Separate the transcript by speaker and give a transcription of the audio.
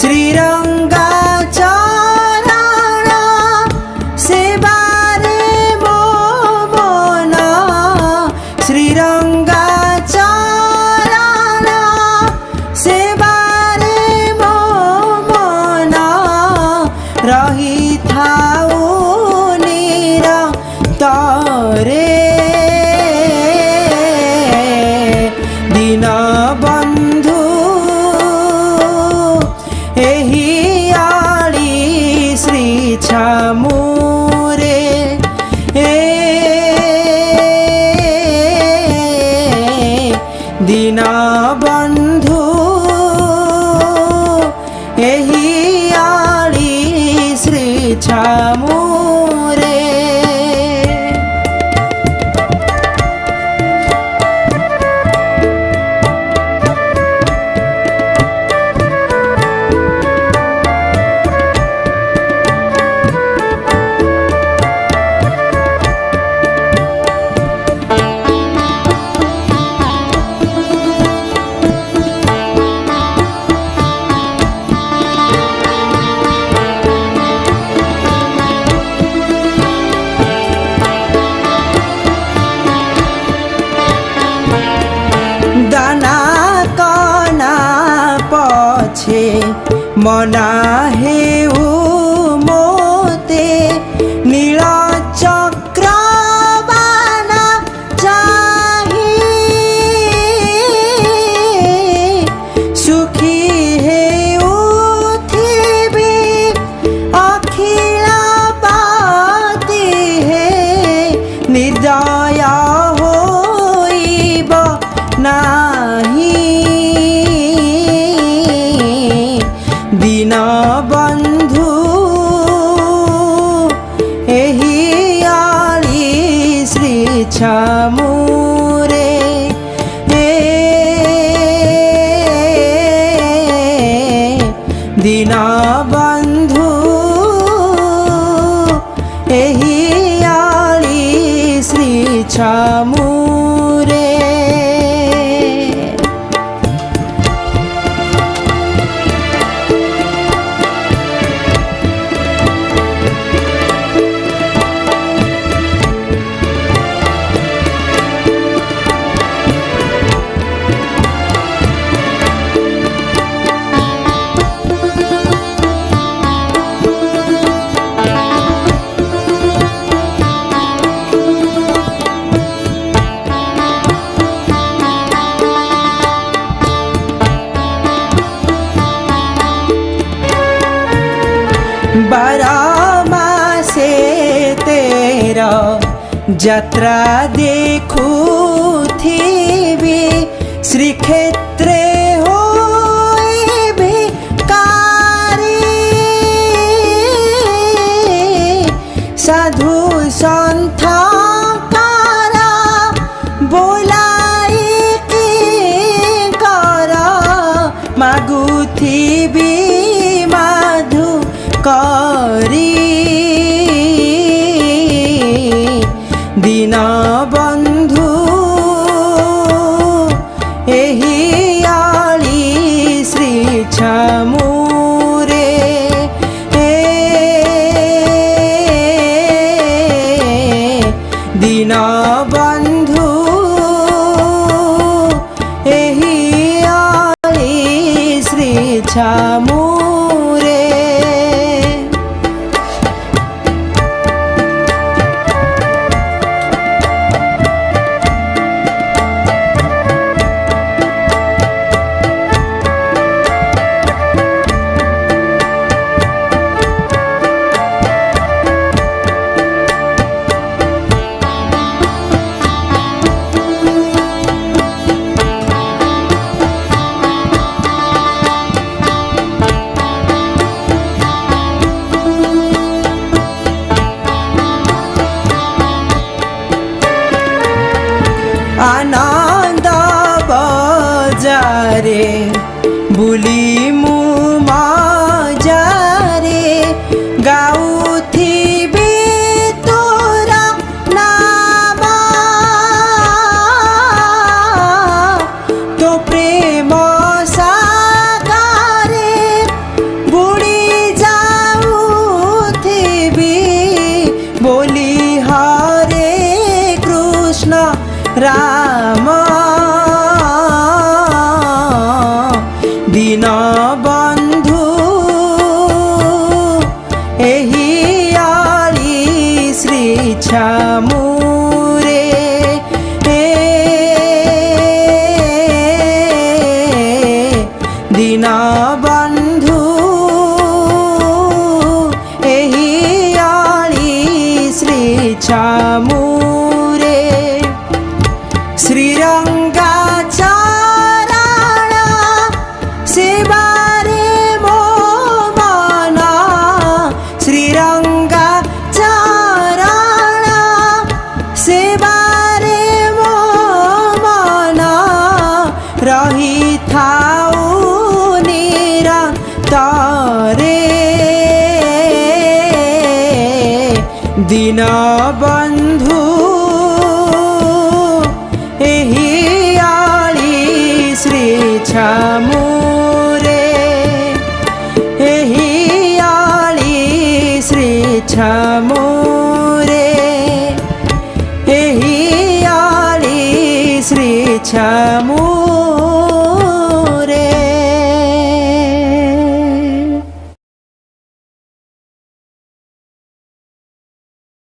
Speaker 1: श्रीरंगा चरण सेबारे मो मन श्रीरंगा चरण सेबारे मो मन रही थाऊ निरंतरे दीन बंधु एही आली श्री छामुरे दीन बंधु एही आली श्री छामुरे दाना कना पछे मना हेउ मोते नील चक्र बाना चाही सुखी हेउ थिबी अखिल पाती हे निर्दय होइब नाही दीन बंधु एही आली श्री छामुरे दीन बंधु एही आली श्री छामुरे बारमासे तेरा यात्रा देखुथिबी श्रीक्षेत्रे होइबे कारी साधु सन्थ करा बोलाई की करा मागुथिबी माधु करी दीन बंधु एही आली श्री छामुरे दीन बंधु एही आली श्री छामुरे आनंद बजारे बुली मु मजारे गाउथिबी तोरा नाम तो प्रेम सागरे થાઉં નિરંતરે દીનબંધુ એહિયાળી શ્રી છમુરે એહિયાળી શ્રી છમુરે એહિયાળી શ્રી છમુરે